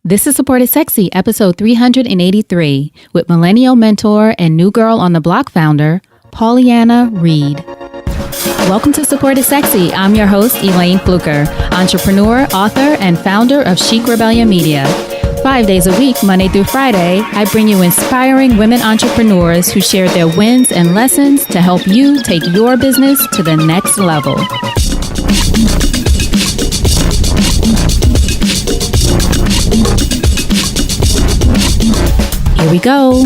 This is Support is Sexy, episode 383, with millennial mentor and new girl on the Blok founder, Pauleanna Reid. Welcome to Support is Sexy. I'm your host, Elayne Fluker, entrepreneur, author, and founder of Chic Rebellion Media. 5 days a week, Monday through Friday, I bring you inspiring women entrepreneurs who share their wins and lessons to help you take your business to the next level. Here we go.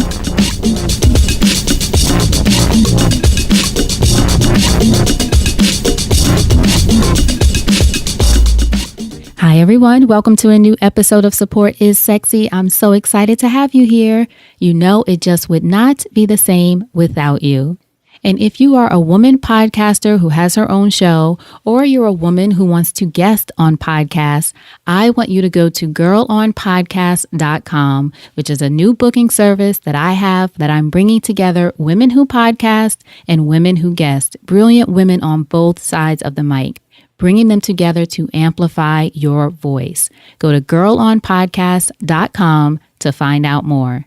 Hi, everyone. Welcome to a new episode of Support is Sexy. I'm so excited to have you here. You know, it just would not be the same without you. And if you are a woman podcaster who has her own show, or you're a woman who wants to guest on podcasts, I want you to go to girlonpodcast.com, which is a new booking service that I have that I'm bringing together women who podcast and women who guest, brilliant women on both sides of the mic, bringing them together to amplify your voice. Go to girlonpodcast.com to find out more.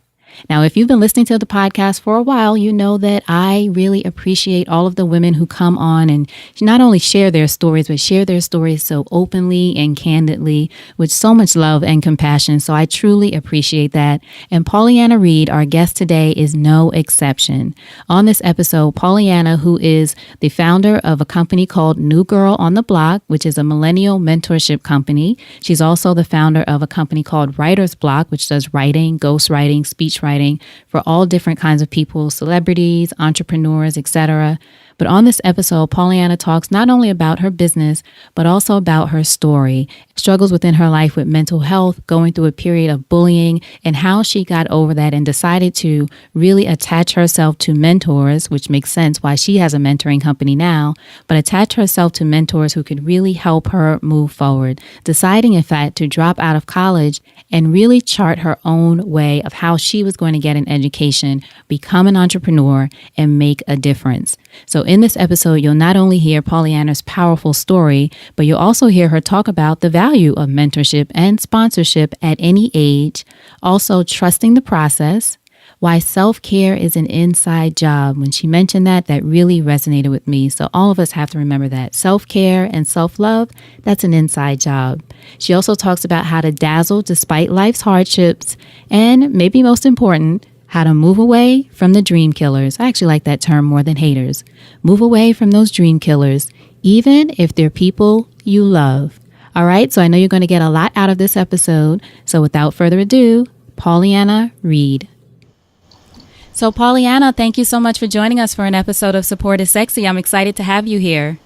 Now, if you've been listening to the podcast for a while, you know that I really appreciate all of the women who come on and not only share their stories, but share their stories so openly and candidly with so much love and compassion. So I truly appreciate that. And Pauleanna Reid, our guest today, is no exception. On this episode, Pauleanna, who is the founder of a company called New Girl on the Blok, which is a millennial mentorship company. She's also the founder of a company called Writer's Blok, which does writing, ghostwriting, speech writing for all different kinds of people, celebrities, entrepreneurs, etc. But on this episode, Pauleanna talks not only about her business, but also about her story, struggles within her life with mental health, going through a period of bullying, and how she got over that and decided to really attach herself to mentors, which makes sense why she has a mentoring company now, but attach herself to mentors who could really help her move forward, deciding, in fact, to drop out of college and really chart her own way of how she was going to get an education, become an entrepreneur, and make a difference. So in this episode, you'll not only hear Pauleanna's powerful story, but you'll also hear her talk about the value of mentorship and sponsorship at any age, also trusting the process, why self-care is an inside job. When she mentioned that, that really resonated with me. So all of us have to remember that self-care and self-love, that's an inside job. She also talks about how to dazzle despite life's hardships, and maybe most important, how to move away from the dream killers. I actually like that term more than haters. Move away from those dream killers, even if they're people you love. All right, so I know you're going to get a lot out of this episode. So without further ado, Pauleanna Reid. So Pauleanna, thank you so much for joining us for an episode of Support is Sexy. I'm excited to have you here.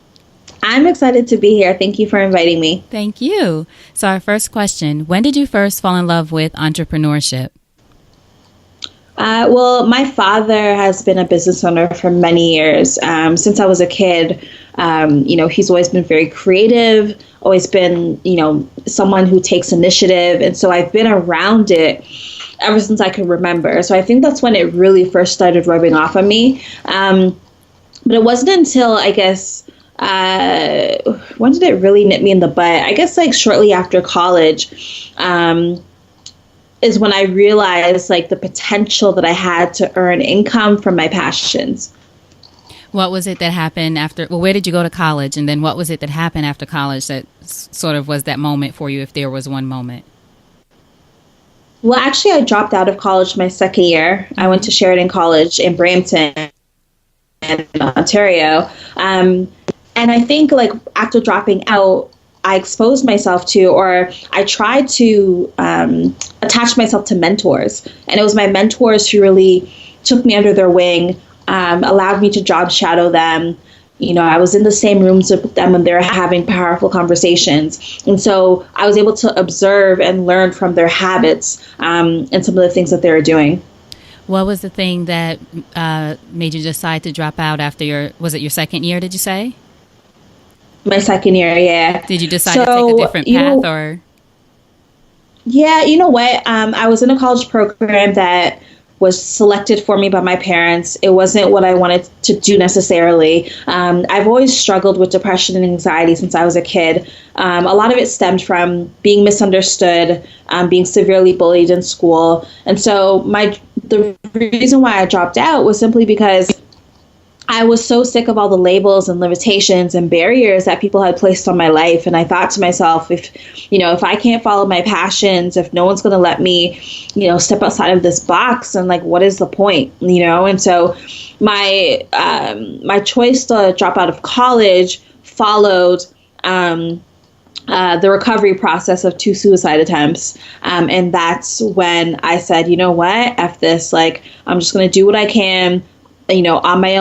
I'm excited to be here. Thank you for inviting me. Thank you. So our first question, when did you first fall in love with entrepreneurship? Well, my father has been a business owner for many years. Since I was a kid, he's always been very creative, always been, someone who takes initiative. And so I've been around it ever since I can remember. So I think that's when it really first started rubbing off on me. But it wasn't until, I guess, when did it really nip me in the butt? I guess like shortly after college, is when I realized like the potential that I had to earn income from my passions. What was it that happened after, where did you go to college? And then what was it that happened after college that sort of was that moment for you, if there was one moment? Well, actually, I dropped out of college my second year. I went to Sheraton College in Brampton, Ontario. And I think like after dropping out, I exposed myself to, or I tried to attach myself to mentors. And it was my mentors who really took me under their wing, allowed me to job shadow them. I was in the same rooms with them when they were having powerful conversations. And so I was able to observe and learn from their habits and some of the things that they were doing. What was the thing that made you decide to drop out after was it your second year, did you say? My second year, yeah. Did you decide to take a different path or? Yeah, you know what? I was in a college program that was selected for me by my parents. It wasn't what I wanted to do necessarily. I've always struggled with depression and anxiety since I was a kid. A lot of it stemmed from being misunderstood, being severely bullied in school. And so the reason why I dropped out was simply because I was so sick of all the labels and limitations and barriers that people had placed on my life. And I thought to myself, if I can't follow my passions, if no one's going to let me, step outside of this box, and like, what is the point, And so my choice to drop out of college followed the recovery process of 2 suicide attempts. And that's when I said, you know what, F this, like, I'm just going to do what I can, on my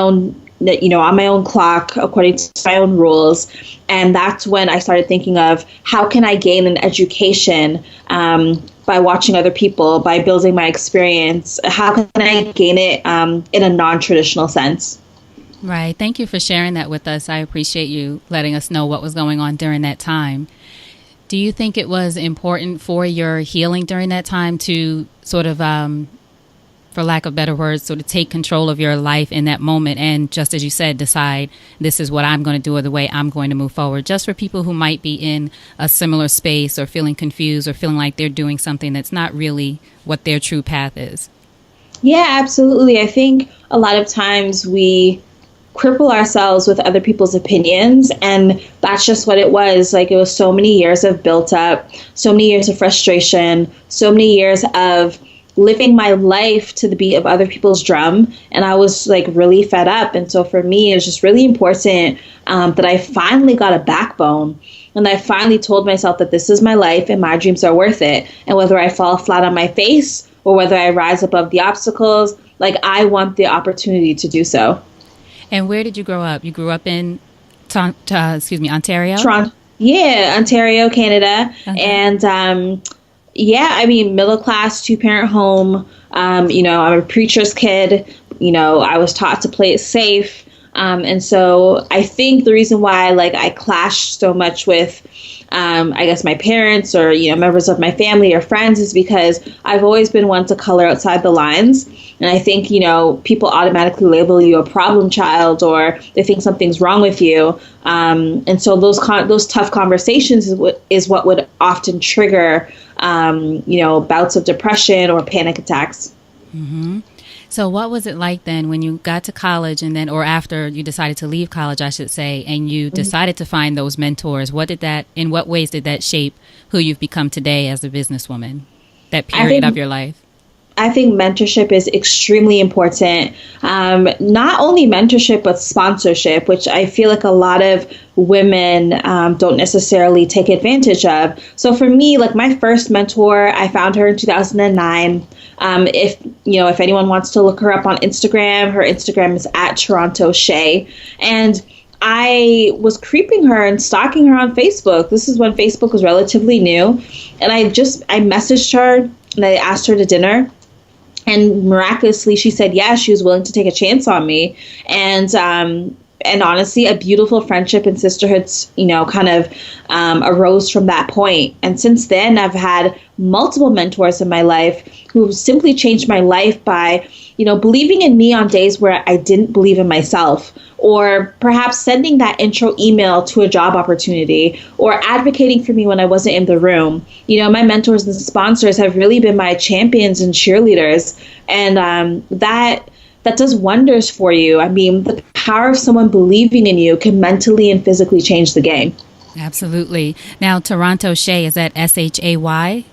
own clock, according to my own rules. And that's when I started thinking of how can I gain an education by watching other people, by building my experience. How can I gain it in a non-traditional sense? Right. Thank you for sharing that with us. I appreciate you letting us know what was going on during that time. Do you think it was important for your healing during that time to sort of for lack of better words, sort of take control of your life in that moment and, just as you said, decide this is what I'm going to do or the way I'm going to move forward, just for people who might be in a similar space or feeling confused or feeling like they're doing something that's not really what their true path is? Yeah, absolutely. I think a lot of times we cripple ourselves with other people's opinions, and that's just what it was. Like, it was so many years of built up, so many years of frustration, so many years of living my life to the beat of other people's drum. And I was like really fed up. And so for me, it was just really important that I finally got a backbone. And I finally told myself that this is my life and my dreams are worth it. And whether I fall flat on my face or whether I rise above the obstacles, like, I want the opportunity to do so. And where did you grow up? You grew up in, Ontario? Toronto. Yeah, Ontario, Canada. Okay. And middle class, 2-parent home. I'm a preacher's kid. I was taught to play it safe. And so I think the reason why I clashed so much with, my parents or, members of my family or friends is because I've always been one to color outside the lines. And I think, people automatically label you a problem child, or they think something's wrong with you. And so those tough conversations is what would often trigger, bouts of depression or panic attacks. Mm-hmm. So what was it like then when you got to college or after you decided to leave college, I should say, and you decided to find those mentors? In what ways did that shape who you've become today as a businesswoman, that period of your life? I think mentorship is extremely important. Not only mentorship, but sponsorship, which I feel like a lot of women don't necessarily take advantage of. So for me, my first mentor, I found her in 2009. If anyone wants to look her up on Instagram, her Instagram is @TorontoShay. And I was creeping her and stalking her on Facebook. This is when Facebook was relatively new. And I messaged her and I asked her to dinner. And miraculously, she said yes. She was willing to take a chance on me. And honestly, a beautiful friendship and sisterhood, arose from that point. And since then, I've had multiple mentors in my life who simply changed my life by, believing in me on days where I didn't believe in myself, or perhaps sending that intro email to a job opportunity, or advocating for me when I wasn't in the room. My mentors and sponsors have really been my champions and cheerleaders. And that does wonders for you. I mean, the power of someone believing in you can mentally and physically change the game. Absolutely. Now, Toronto Shay, is that SHAY?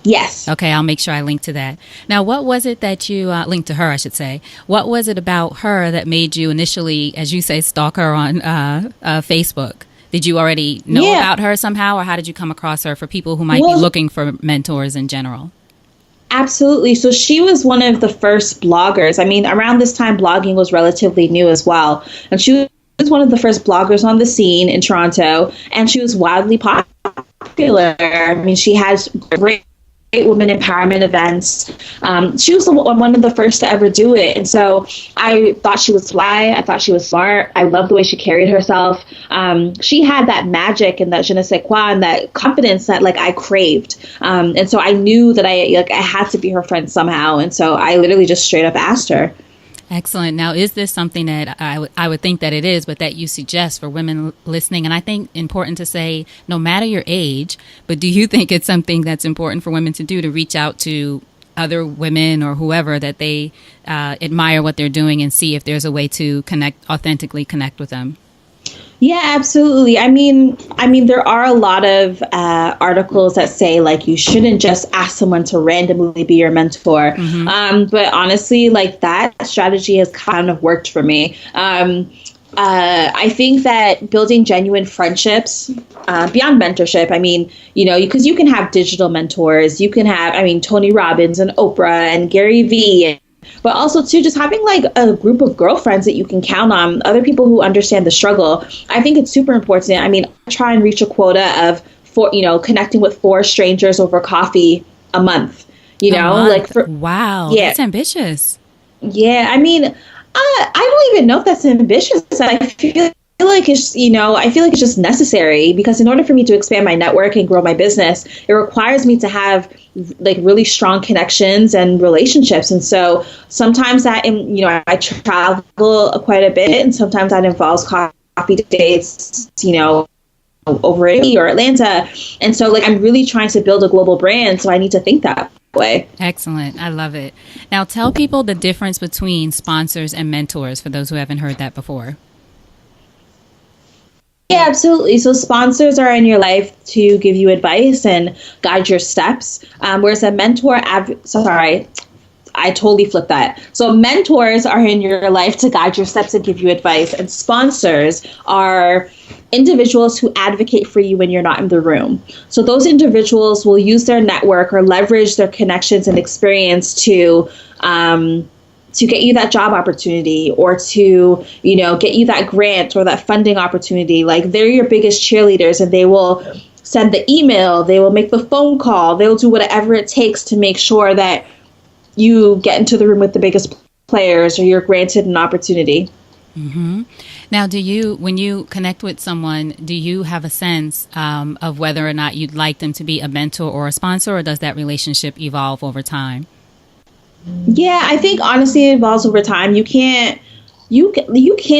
Yes. Okay, I'll make sure I link to that. Now, what was it that you linked to her, I should say? What was it about her that made you initially, as you say, stalk her on Facebook? Did you already know about her somehow, or how did you come across her for people who might be looking for mentors in general? Absolutely. So she was one of the first bloggers. I mean, around this time, blogging was relatively new as well. And she was one of the first bloggers on the scene in Toronto, and she was wildly popular. I mean, she has great women empowerment events. She was one of the first to ever do it. And so I thought she was fly. I thought she was smart. I loved the way she carried herself. She had that magic and that je ne sais quoi and that confidence that like I craved. And so I knew that I had to be her friend somehow. And so I literally just straight up asked her. Excellent. Now, is this something that I would think that it is, but that you suggest for women listening? And I think important to say, no matter your age, but do you think it's something that's important for women to do, to reach out to other women or whoever that they admire what they're doing and see if there's a way to authentically connect with them? Yeah, absolutely. I mean, there are a lot of articles that say like you shouldn't just ask someone to randomly be your mentor. Mm-hmm. But honestly, like that strategy has kind of worked for me. I think that building genuine friendships beyond mentorship, I mean, because you can have digital mentors, you can have, Tony Robbins and Oprah and Gary Vee. But also, too, just having like a group of girlfriends that you can count on, other people who understand the struggle. I think it's super important. I mean, I try and reach a quota of connecting with 4 strangers over coffee a month. Wow, yeah, that's ambitious. Yeah, I mean, I don't even know if that's ambitious. I feel like it's just necessary because in order for me to expand my network and grow my business, it requires me to have like really strong connections and relationships. And so sometimes that, I travel quite a bit, and sometimes that involves coffee dates, over Italy or Atlanta. And so like, I'm really trying to build a global brand. So I need to think that way. Excellent. I love it. Now tell people the difference between sponsors and mentors for those who haven't heard that before. Yeah, absolutely. So sponsors are in your life to give you advice and guide your steps, whereas a mentor, I totally flipped that. So mentors are in your life to guide your steps and give you advice, and sponsors are individuals who advocate for you when you're not in the room. So those individuals will use their network or leverage their connections and experience to get you that job opportunity or to, get you that grant or that funding opportunity. Like they're your biggest cheerleaders, and they will send the email, they will make the phone call, they'll do whatever it takes to make sure that you get into the room with the biggest players or you're granted an opportunity. Mm-hmm. Now, when you connect with someone, do you have a sense of whether or not you'd like them to be a mentor or a sponsor, or does that relationship evolve over time? Yeah, I think honestly it evolves over time. You can't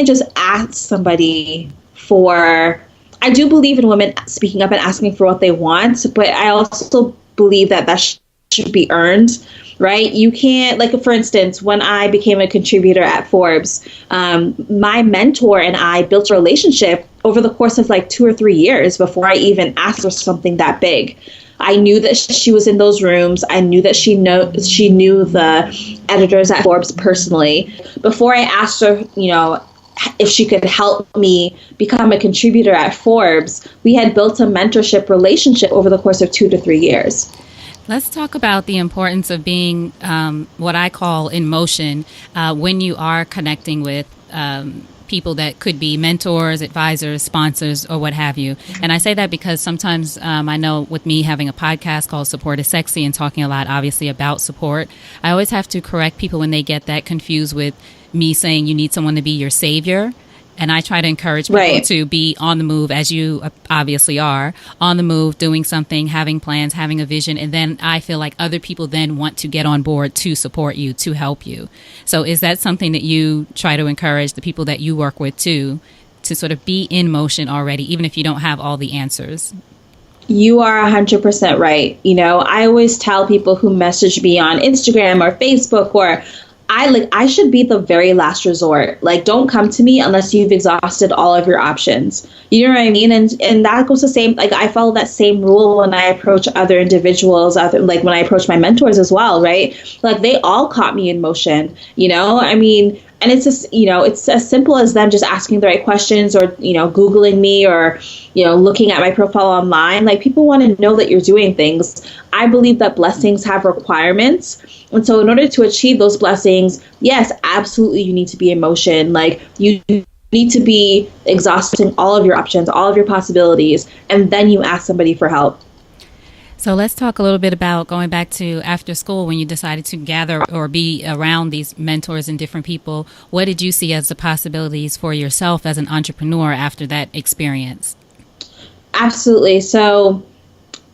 just ask somebody for. I do believe in women speaking up and asking for what they want, but I also believe that should be earned, right? You can't, like, for instance, when I became a contributor at Forbes, my mentor and I built a relationship over the course of like 2 or 3 years before I even asked for something that big. I knew that she was in those rooms. I knew that she knew the editors at Forbes personally. Before I asked her, if she could help me become a contributor at Forbes, we had built a mentorship relationship over the course of 2 to 3 years. Let's talk about the importance of being what I call in motion when you are connecting with people that could be mentors, advisors, sponsors, or what have you. And I say that because sometimes I know with me having a podcast called Support is Sexy and talking a lot, obviously, about support, I always have to correct people when they get that confused with me saying you need someone to be your savior. And I try to encourage people to be on the move, as you obviously are, on the move, doing something, having plans, having a vision. And then I feel like other people then want to get on board to support you, to help you. So is that something that you try to encourage the people that you work with to sort of be in motion already, even if you don't have all the answers? You are 100% right. I always tell people who message me on Instagram or Facebook or I should be the very last resort. Like, don't come to me unless you've exhausted all of your options. You know what I mean? And that goes the same. Like, I follow that same rule when I approach other individuals, like when I approach my mentors as well, right? Like, they all caught me in motion, and it's just, it's as simple as them just asking the right questions or, Googling me or, looking at my profile online. Like, people want to know that you're doing things. I believe that blessings have requirements. And so in order to achieve those blessings, yes, absolutely, you need to be in motion. Like, you need to be exhausting all of your options, all of your possibilities, and then you ask somebody for help. So let's talk a little bit about going back to after school when you decided to gather or be around these mentors and different people. What did you see as the possibilities for yourself as an entrepreneur after that experience? Absolutely. So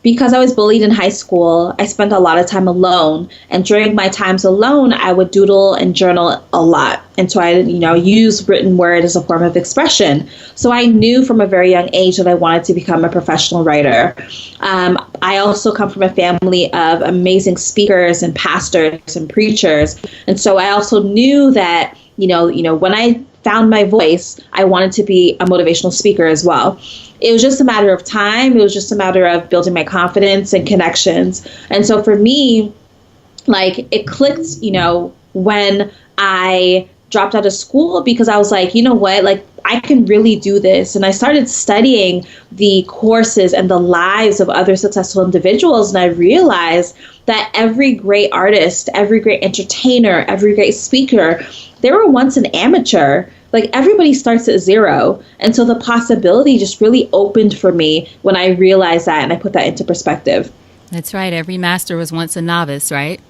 because I was bullied in high school, I spent a lot of time alone. And during my times alone, I would doodle and journal a lot. And so I, use written word as a form of expression. So I knew from a very young age that I wanted to become a professional writer. I also come from a family of amazing speakers and pastors and preachers. And so I also knew that, when I found my voice, I wanted to be a motivational speaker as well. It was just a matter of time. It was just a matter of building my confidence and connections. And so for me, it clicked, when I dropped out of school, because I was like, you know what, I can really do this. And I started studying the courses and the lives of other successful individuals. And I realized that every great artist, every great entertainer, every great speaker, they were once an amateur. Everybody starts at zero. And so the possibility just really opened for me when I realized that and I put that into perspective. That's right. Every master was once a novice, right?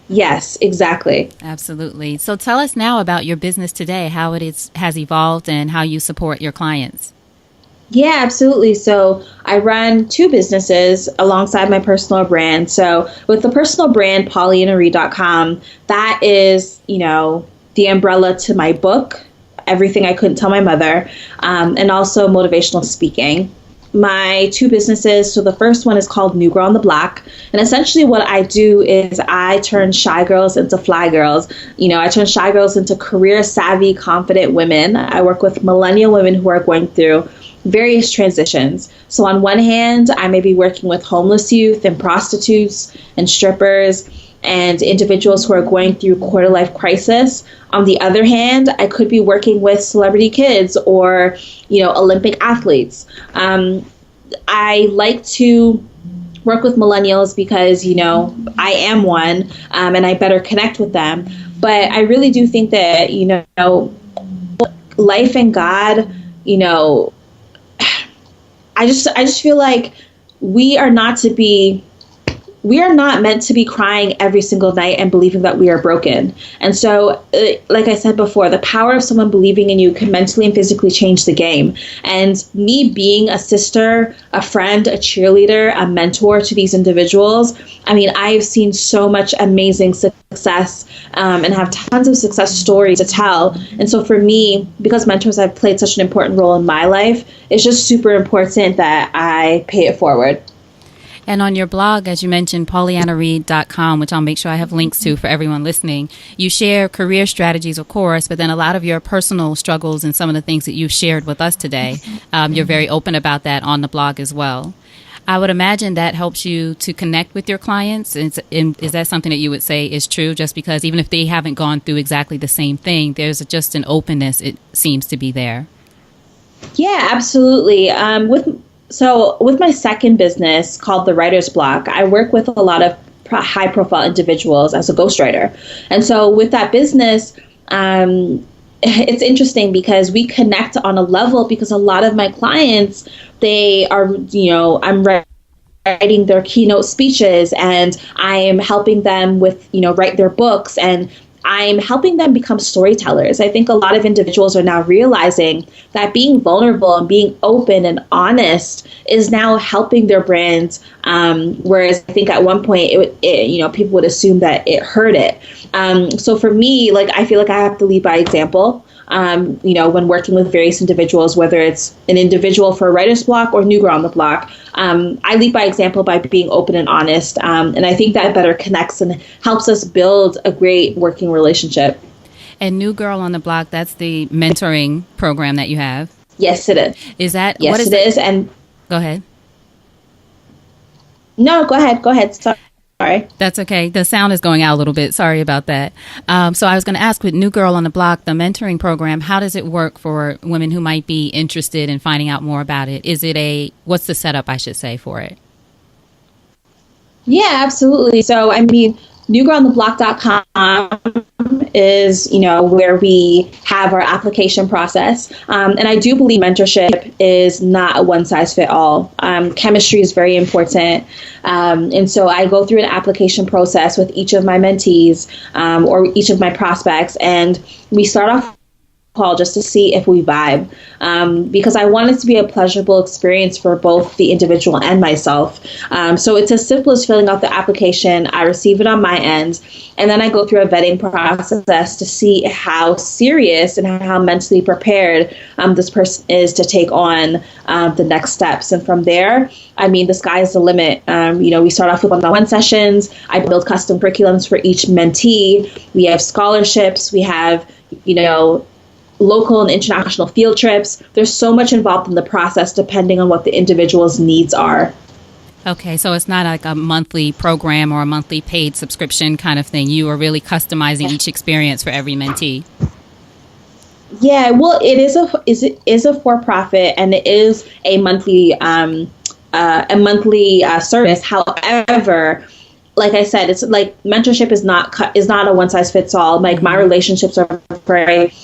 Yes, exactly. Absolutely. So tell us now about your business today, how has evolved and how you support your clients. Yeah, absolutely. So I run two businesses alongside my personal brand. So with the personal brand, Pauleannareid.com, that is, the umbrella to my book, Everything I Couldn't Tell My Mother, and also motivational speaking. My two businesses, so the first one is called New Girl on the Blok. And essentially what I do is I turn shy girls into fly girls. I turn shy girls into career savvy, confident women. I work with millennial women who are going through various transitions. So on one hand, I may be working with homeless youth and prostitutes and strippers and individuals who are going through quarter life crisis. On the other hand, I could be working with celebrity kids or, Olympic athletes. I like to work with millennials because, I am one, and I better connect with them. But I really do think that, life and God, I just feel like we are not meant to be crying every single night and believing that we are broken. And so, like I said before, the power of someone believing in you can mentally and physically change the game. And me being a sister, a friend, a cheerleader, a mentor to these individuals, I've seen so much amazing success and have tons of success stories to tell. And so for me, because mentors have played such an important role in my life, it's just super important that I pay it forward. And on your blog, as you mentioned, Pauleannareid.com, which I'll make sure I have links to for everyone listening, you share career strategies, of course, but then a lot of your personal struggles and some of the things that you've shared with us today. You're very open about that on the blog as well. I would imagine that helps you to connect with your clients. Is that something that you would say is true? Just because even if they haven't gone through exactly the same thing, there's just an openness, it seems to be there. Yeah, absolutely. With my second business called The Writer's Block, I work with a lot of high-profile individuals as a ghostwriter. And so with that business, it's interesting because we connect on a level because a lot of my clients, they are, I'm writing their keynote speeches and I am helping them with, write their books, and I'm helping them become storytellers. I think a lot of individuals are now realizing that being vulnerable and being open and honest is now helping their brands. Whereas I think at one point, people would assume that it hurt it. So for me, I feel like I have to lead by example. When working with various individuals, whether it's an individual for a writer's block or New Girl on the Block, I lead by example by being open and honest. And I think that better connects and helps us build a great working relationship. And New Girl on the Block, that's the mentoring program that you have. Yes, it is. Is that? Yes, what is it is. And go ahead. No, go ahead. Go ahead. Sorry. That's okay. The sound is going out a little bit. Sorry about that. So I was going to ask, with New Girl on the Block, the mentoring program, how does it work for women who might be interested in finding out more about it? What's the setup, I should say, for it? Yeah, absolutely. So, newgirlontheblock.com is, where we have have our application process. And I do believe mentorship is not a one size fit all. Chemistry is very important. And so I go through an application process with each of my mentees or each of my prospects. And we start off call just to see if we vibe, because I want it to be a pleasurable experience for both the individual and myself. So it's as simple as filling out the application. I receive it on my end, and then I go through a vetting process to see how serious and how mentally prepared this person is to take on the next steps. And from there, I mean, the sky is the limit. We start off with one-on-one sessions. I build custom curriculums for each mentee. We have scholarships. We have, local and international field trips. There's so much involved in the process depending on what the individual's needs are. Okay, so it's not like a monthly program or a monthly paid subscription kind of thing. You are really customizing each experience for every mentee. Yeah, well, it is a for-profit, and it is a monthly service. However, like I said, it's like mentorship is not a one size fits all. Like my relationships are very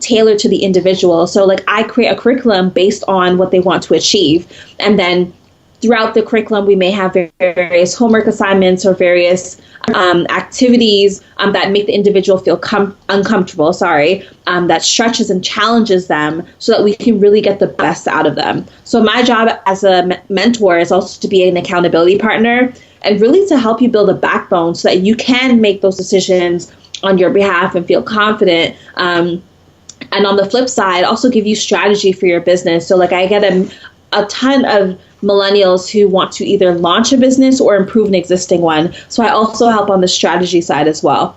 tailored to the individual. So like I create a curriculum based on what they want to achieve, and then throughout the curriculum we may have various homework assignments or various activities that make the individual feel uncomfortable. That stretches and challenges them so that we can really get the best out of them. So my job as a mentor is also to be an accountability partner and really to help you build a backbone so that you can make those decisions on your behalf and feel confident. And on the flip side, also give you strategy for your business. So like I get a ton of millennials who want to either launch a business or improve an existing one. So I also help on the strategy side as well.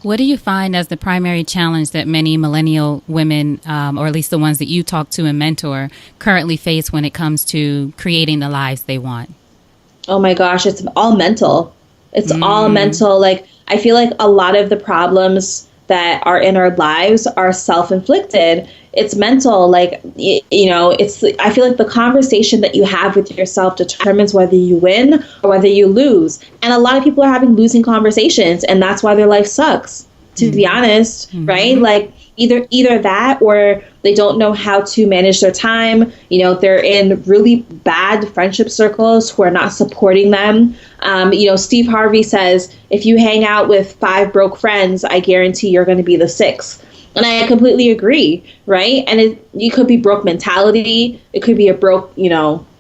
What do you find as the primary challenge that many millennial women, or at least the ones that you talk to and mentor, currently face when it comes to creating the lives they want? Oh my gosh, it's all mental. It's all mental. Like I feel like a lot of the problems that are in our lives are self-inflicted. It's mental. Like, I feel like the conversation that you have with yourself determines whether you win or whether you lose. And a lot of people are having losing conversations, and that's why their life sucks, to be honest, right? Like either that, or they don't know how to manage their time. They're in really bad friendship circles who are not supporting them. Steve Harvey says, if you hang out with 5 broke friends, I guarantee you're going to be the 6th. And I completely agree, right? And you could be broke mentality. It could be a broke,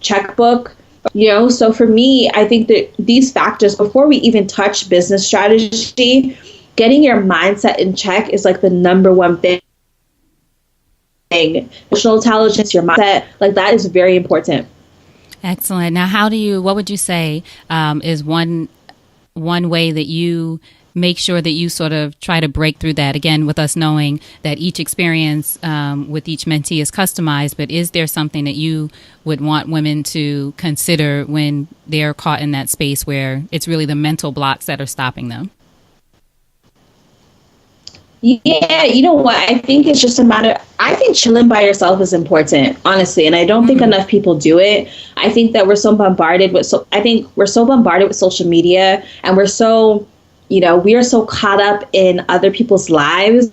checkbook. So for me, I think that these factors, before we even touch business strategy, getting your mindset in check is like the number one thing. Emotional intelligence, your mindset, like that is very important. Excellent. Now, what would you say is one way that you make sure that you sort of try to break through that, again, with us knowing that each experience with each mentee is customized, but is there something that you would want women to consider when they're caught in that space where it's really the mental blocks that are stopping them? Yeah, you know what? I think it's just I think chilling by yourself is important, honestly. And I don't think enough people do it. I think that we're so bombarded with social media, and we're so, we are so caught up in other people's lives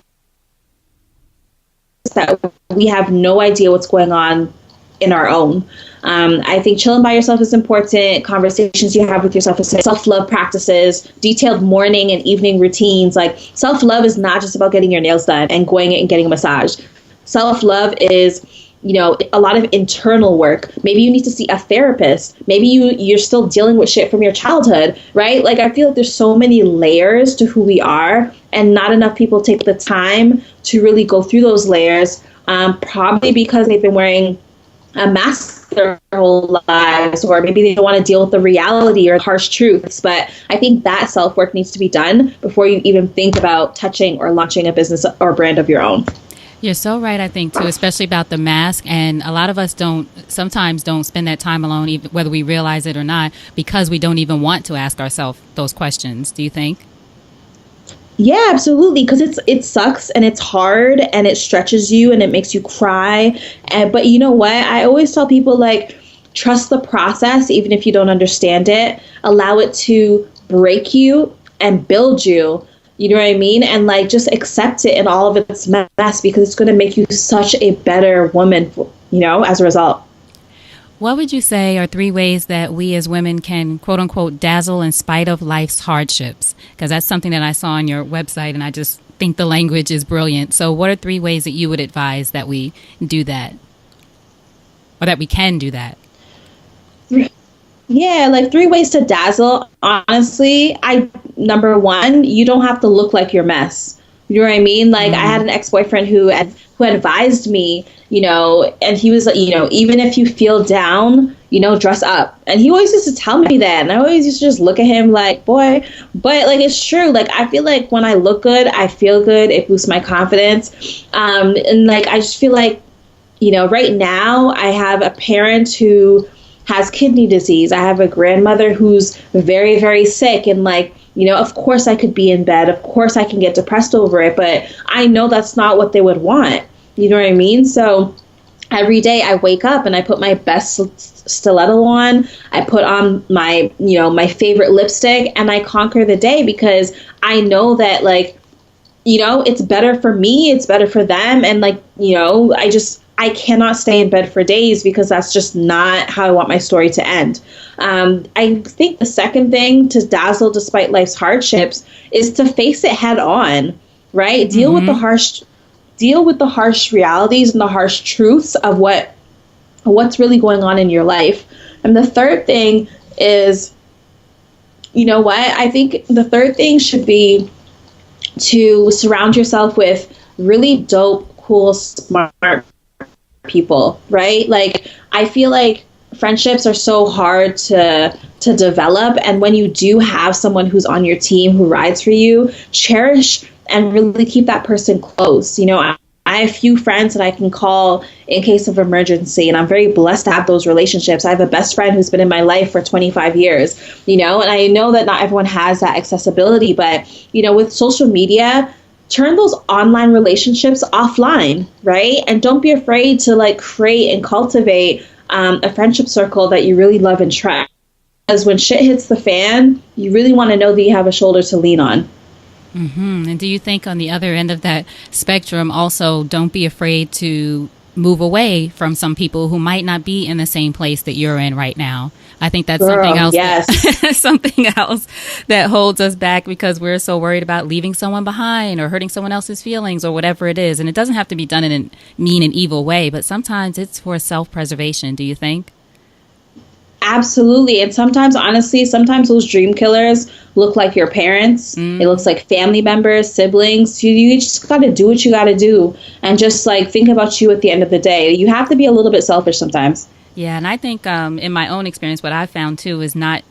that we have no idea what's going on in our own. I think chilling by yourself is important. Conversations you have with yourself, self-love practices, detailed morning and evening routines. Like self-love is not just about getting your nails done and going and getting a massage. Self-love is, a lot of internal work. Maybe you need to see a therapist. Maybe you're still dealing with shit from your childhood, right? Like I feel like there's so many layers to who we are, and not enough people take the time to really go through those layers, probably because they've been wearing a mask their whole lives, or maybe they don't want to deal with the reality or harsh truths. But I think that self-work needs to be done before you even think about touching or launching a business or brand of your own. You're so right, I think, too, especially about the mask. And a lot of us sometimes don't spend that time alone, even whether we realize it or not, because we don't even want to ask ourselves those questions. Do you think? Yeah, absolutely. Because it sucks and it's hard and it stretches you and it makes you cry. But you know what? I always tell people, like, trust the process, even if you don't understand it. Allow it to break you and build you. You know what I mean? And like, just accept it in all of its mess, because it's going to make you such a better woman, as a result. What would you say are 3 ways that we as women can, quote unquote, dazzle in spite of life's hardships? Because that's something that I saw on your website, and I just think the language is brilliant. So what are 3 ways that you would advise that we do that, or that we can do that? Yeah, like 3 ways to dazzle. Honestly, number 1, you don't have to look like your mess. You know what I mean? Like, I had an ex-boyfriend who advised me, and he was like, even if you feel down, dress up. And he always used to tell me that. And I always used to just look at him like, boy, but like, it's true. Like, I feel like when I look good, I feel good. It boosts my confidence. And like, I just feel like, right now I have a parent who has kidney disease. I have a grandmother who's very, very sick. And like, of course I could be in bed. Of course I can get depressed over it. But I know that's not what they would want. You know what I mean? So every day I wake up and I put my best stiletto on. I put on my, my favorite lipstick, and I conquer the day, because I know that, like, it's better for me. It's better for them. And like, I cannot stay in bed for days, because that's just not how I want my story to end. I think the second thing to dazzle despite life's hardships is to face it head on, right? Deal with the harsh realities and the harsh truths of what's really going on in your life. And the third thing is, I think the third thing should be to surround yourself with really dope, cool, smart people, right? Like, I feel like friendships are so hard to develop, and when you do have someone who's on your team who rides for you, cherish and really keep that person close. I have a few friends that I can call in case of emergency, and I'm very blessed to have those relationships. I have a best friend who's been in my life for 25 years, and I know that not everyone has that accessibility, but with social media, turn those online relationships offline, right? And don't be afraid to like create and cultivate a friendship circle that you really love and trust. Because when shit hits the fan, you really want to know that you have a shoulder to lean on. And do you think on the other end of that spectrum, also don't be afraid to move away from some people who might not be in the same place that you're in right now? I think that's something else. Yes. Something else that holds us back, because we're so worried about leaving someone behind or hurting someone else's feelings or whatever it is. And it doesn't have to be done in a mean and evil way, but sometimes it's for self-preservation. Do you think? Absolutely. And sometimes, honestly, those dream killers look like your parents. It looks like family members, siblings. You just got to do what you got to do, and just like think about you at the end of the day. You have to be a little bit selfish sometimes. Yeah. And I think in my own experience, what I found too is not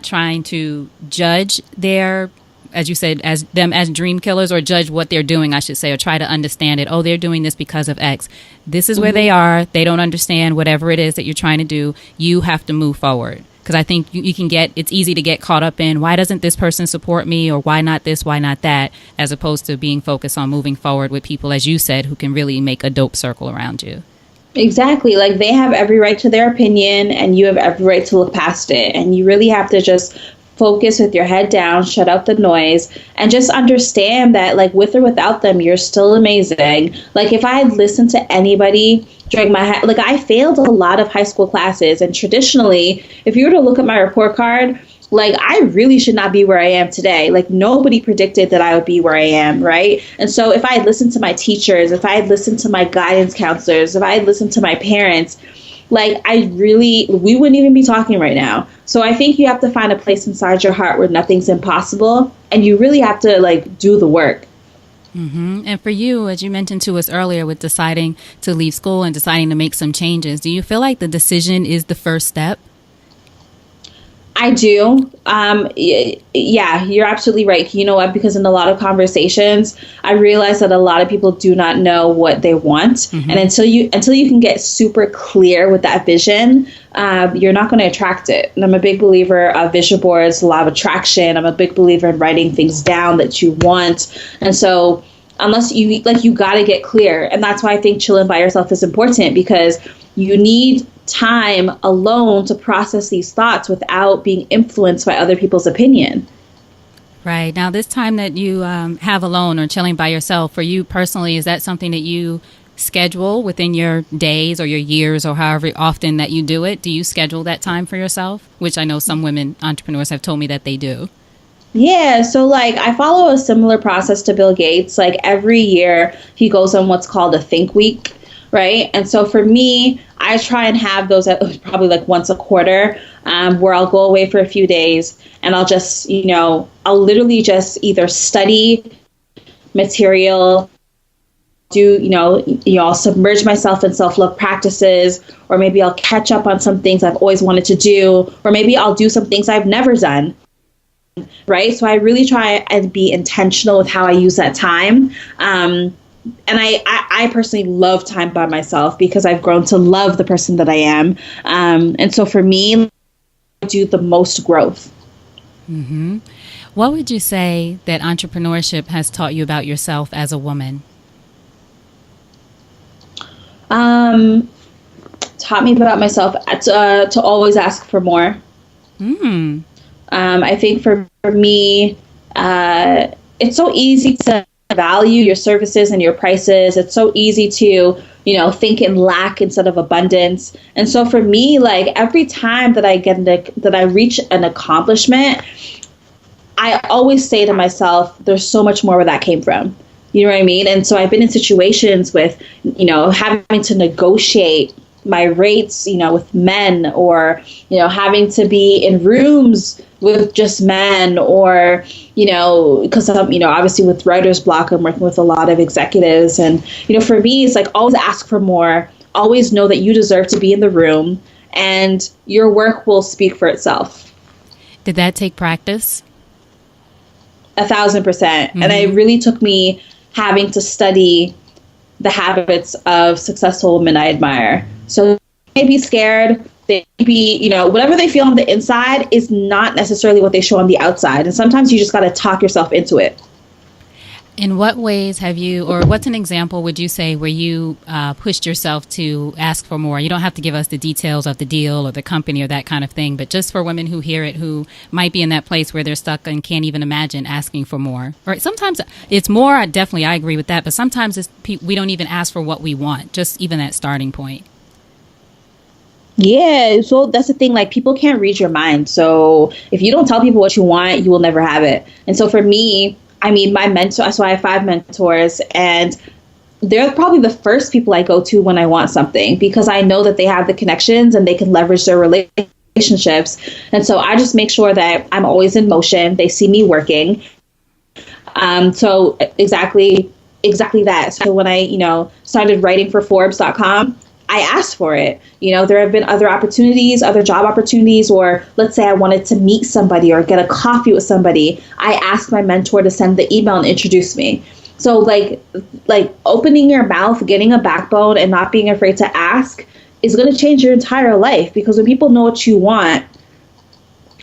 trying to judge their, as you said, as dream killers, or judge what they're doing, I should say, or try to understand it. Oh, they're doing this because of X. This is where they are. They don't understand whatever it is that you're trying to do. You have to move forward. Because I think it's easy to get caught up in, why doesn't this person support me, or why not this, why not that, as opposed to being focused on moving forward with people, as you said, who can really make a dope circle around you. Exactly. Like, they have every right to their opinion, and you have every right to look past it. And you really have to just focus with your head down, shut out the noise, and just understand that, like, with or without them, you're still amazing. Like, if I had listened to anybody during I failed a lot of high school classes, and traditionally, if you were to look at my report card, like, I really should not be where I am today. Like, nobody predicted that I would be where I am, right? And so if I had listened to my teachers, if I had listened to my guidance counselors, if I had listened to my parents, like, we wouldn't even be talking right now. So I think you have to find a place inside your heart where nothing's impossible, and you really have to, like, do the work. And for you, as you mentioned to us earlier, with deciding to leave school and deciding to make some changes, do you feel like the decision is the first step? I do. Yeah, you're absolutely right. You know what? Because in a lot of conversations, I realize that a lot of people do not know what they want. And until you can get super clear with that vision, you're not going to attract it. And I'm a big believer of vision boards, law of attraction. I'm a big believer in writing things down that you want. And so unless you got to get clear. And that's why I think chilling by yourself is important, because you need time alone to process these thoughts without being influenced by other people's opinion. Right. Now, this time that you have alone or chilling by yourself, for you personally, is that something that you schedule within your days or your years or however often that you do it? Do you schedule that time for yourself? Which I know some women entrepreneurs have told me that they do. Yeah, so like I follow a similar process to Bill Gates. Like every year he goes on what's called a think week, right? And so for me, I try and have those at probably like once a quarter, where I'll go away for a few days and I'll just, I'll literally just either study material, I'll submerge myself in self-love practices, or maybe I'll catch up on some things I've always wanted to do, or maybe I'll do some things I've never done. Right. So I really try and be intentional with how I use that time. And I personally love time by myself because I've grown to love the person that I am. And so for me, I do the most growth. Mm-hmm. What would you say that entrepreneurship has taught you about yourself as a woman? Taught me about myself to always ask for more. Mm. I think for me, it's so easy to value your services and your prices. It's so easy to, think in lack instead of abundance. And so for me, like every time that I reach an accomplishment, I always say to myself, there's so much more where that came from. You know what I mean? And so I've been in situations with, having to negotiate my rates, with men, or, having to be in rooms with just men, or, because I'm, obviously with writer's block, I'm working with a lot of executives. And, for me, it's like always ask for more, always know that you deserve to be in the room and your work will speak for itself. Did that take practice? 1,000%. Mm-hmm. And it really took me having to study the habits of successful women I admire. So they may be scared, they may be, whatever they feel on the inside is not necessarily what they show on the outside. And sometimes you just got to talk yourself into it. In what ways have you, or what's an example would you say where you pushed yourself to ask for more? You don't have to give us the details of the deal or the company or that kind of thing, but just for women who hear it, who might be in that place where they're stuck and can't even imagine asking for more. Or sometimes it's more, definitely, I agree with that, but sometimes we don't even ask for what we want, just even that starting point. Yeah, so that's the thing, like people can't read your mind. So if you don't tell people what you want, you will never have it. And so for me, my mentor, so I have 5 mentors, and they're probably the first people I go to when I want something, because I know that they have the connections and they can leverage their relationships. And so I just make sure that I'm always in motion. They see me working. So exactly that. So when I, started writing for Forbes.com, I asked for it. There have been other opportunities, other job opportunities, or let's say I wanted to meet somebody or get a coffee with somebody. I asked my mentor to send the email and introduce me. So like opening your mouth, getting a backbone, and not being afraid to ask is going to change your entire life, because when people know what you want,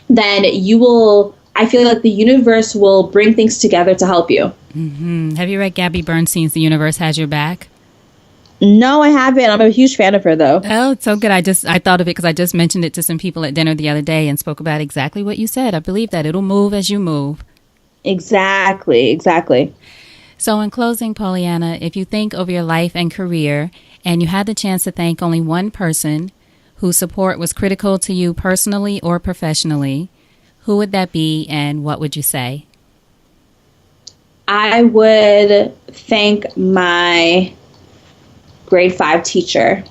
then I feel like the universe will bring things together to help you. Mm-hmm. Have you read Gabi Bernstein's The Universe Has Your Back? No, I haven't. I'm a huge fan of her, though. Oh, it's so good. I thought of it because I just mentioned it to some people at dinner the other day and spoke about exactly what you said. I believe that it'll move as you move. Exactly. So in closing, Pauleanna, if you think over your life and career and you had the chance to thank only one person whose support was critical to you personally or professionally, who would that be and what would you say? I would thank my grade 5 teacher.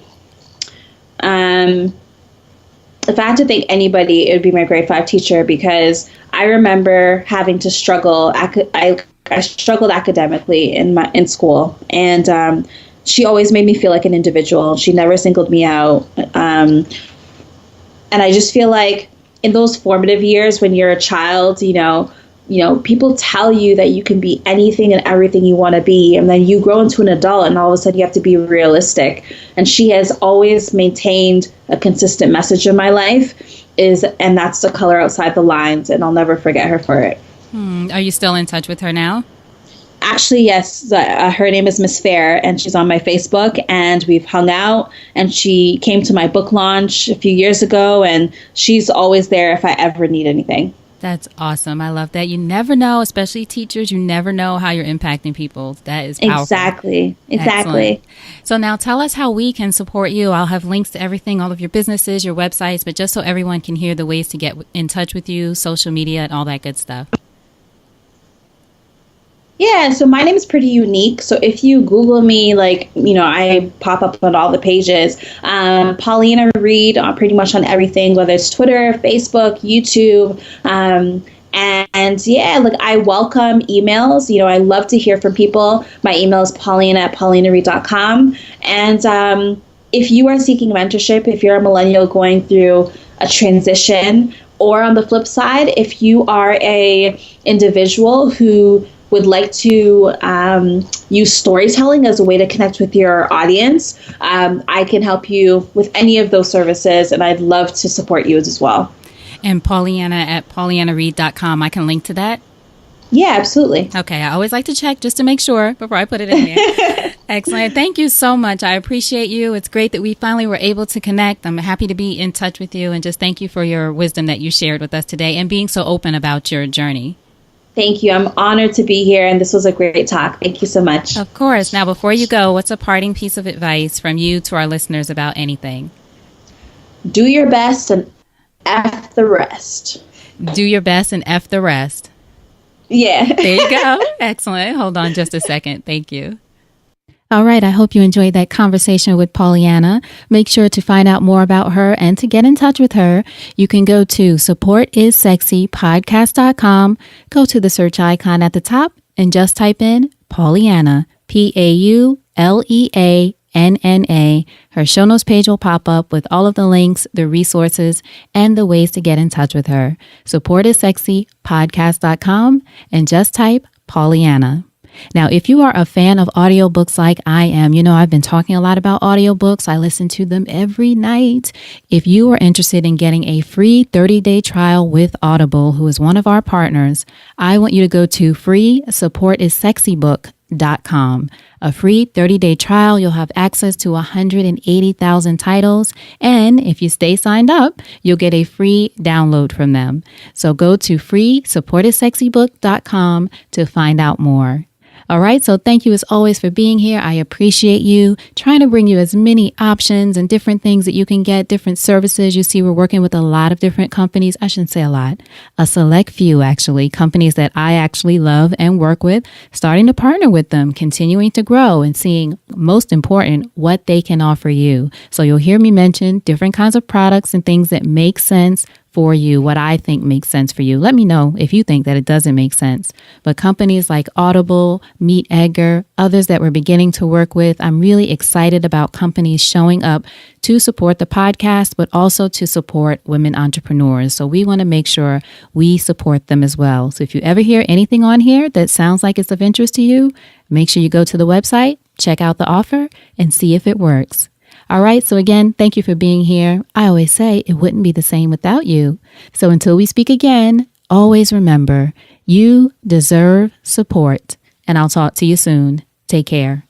If I had to thank anybody, it would be my grade 5 teacher, because I remember having to struggle. I struggled academically in school, and she always made me feel like an individual. She never singled me out. And I just feel like in those formative years when you're a child, people tell you that you can be anything and everything you want to be. And then you grow into an adult and all of a sudden you have to be realistic. And she has always maintained a consistent message in my life, and that's the color outside the lines. And I'll never forget her for it. Are you still in touch with her now? Actually, yes. Her name is Miss Fair, and she's on my Facebook, and we've hung out, and she came to my book launch a few years ago, and she's always there if I ever need anything. That's awesome. I love that. You never know, especially teachers, you never know how you're impacting people. That is powerful. Exactly. Excellent. So now tell us how we can support you. I'll have links to everything, all of your businesses, your websites, but just so everyone can hear the ways to get in touch with you, social media, and all that good stuff. Yeah, so my name is pretty unique. So if you Google me, I pop up on all the pages. Pauleanna Reid, pretty much on everything, whether it's Twitter, Facebook, YouTube. I welcome emails. I love to hear from people. My email is pauleanna@pauleannareid.com. And if you are seeking mentorship, if you're a millennial going through a transition, or on the flip side, if you are a individual who would like to use storytelling as a way to connect with your audience, I can help you with any of those services, and I'd love to support you as well. And Pauleanna at pauleannareid.com, I can link to that? Yeah, absolutely. Okay, I always like to check just to make sure before I put it in there. Excellent. Thank you so much. I appreciate you. It's great that we finally were able to connect. I'm happy to be in touch with you, and just thank you for your wisdom that you shared with us today and being so open about your journey. Thank you. I'm honored to be here, and this was a great talk. Thank you so much. Of course. Now, before you go, what's a parting piece of advice from you to our listeners about anything? Do your best and F the rest. Do your best and F the rest. Yeah. There you go. Excellent. Hold on just a second. Thank you. All right. I hope you enjoyed that conversation with Pauleanna. Make sure to find out more about her and to get in touch with her. You can go to supportissexypodcast.com. Go to the search icon at the top and just type in Pauleanna, Pauleanna. Her show notes page will pop up with all of the links, the resources, and the ways to get in touch with her. Supportissexypodcast.com and just type Pauleanna. Now, if you are a fan of audiobooks like I am, I've been talking a lot about audiobooks. I listen to them every night. If you are interested in getting a free 30-day trial with Audible, who is one of our partners, I want you to go to freesupportissexybook.com. A free 30-day trial, you'll have access to 180,000 titles. And if you stay signed up, you'll get a free download from them. So go to freesupportissexybook.com to find out more. All right. So thank you as always for being here. I appreciate you trying to bring you as many options and different things that you can get, different services. You see, we're working with a lot of different companies. I shouldn't say a lot, a select few, actually, companies that I actually love and work with, starting to partner with them, continuing to grow and seeing, most important, what they can offer you. So you'll hear me mention different kinds of products and things that make sense for you, what I think makes sense for you. Let me know if you think that it doesn't make sense. But companies like Audible, Meet Edgar, others that we're beginning to work with, I'm really excited about companies showing up to support the podcast, but also to support women entrepreneurs. So we want to make sure we support them as well. So if you ever hear anything on here that sounds like it's of interest to you, make sure you go to the website, check out the offer, and see if it works. All right. So again, thank you for being here. I always say it wouldn't be the same without you. So until we speak again, always remember, you deserve support. And I'll talk to you soon. Take care.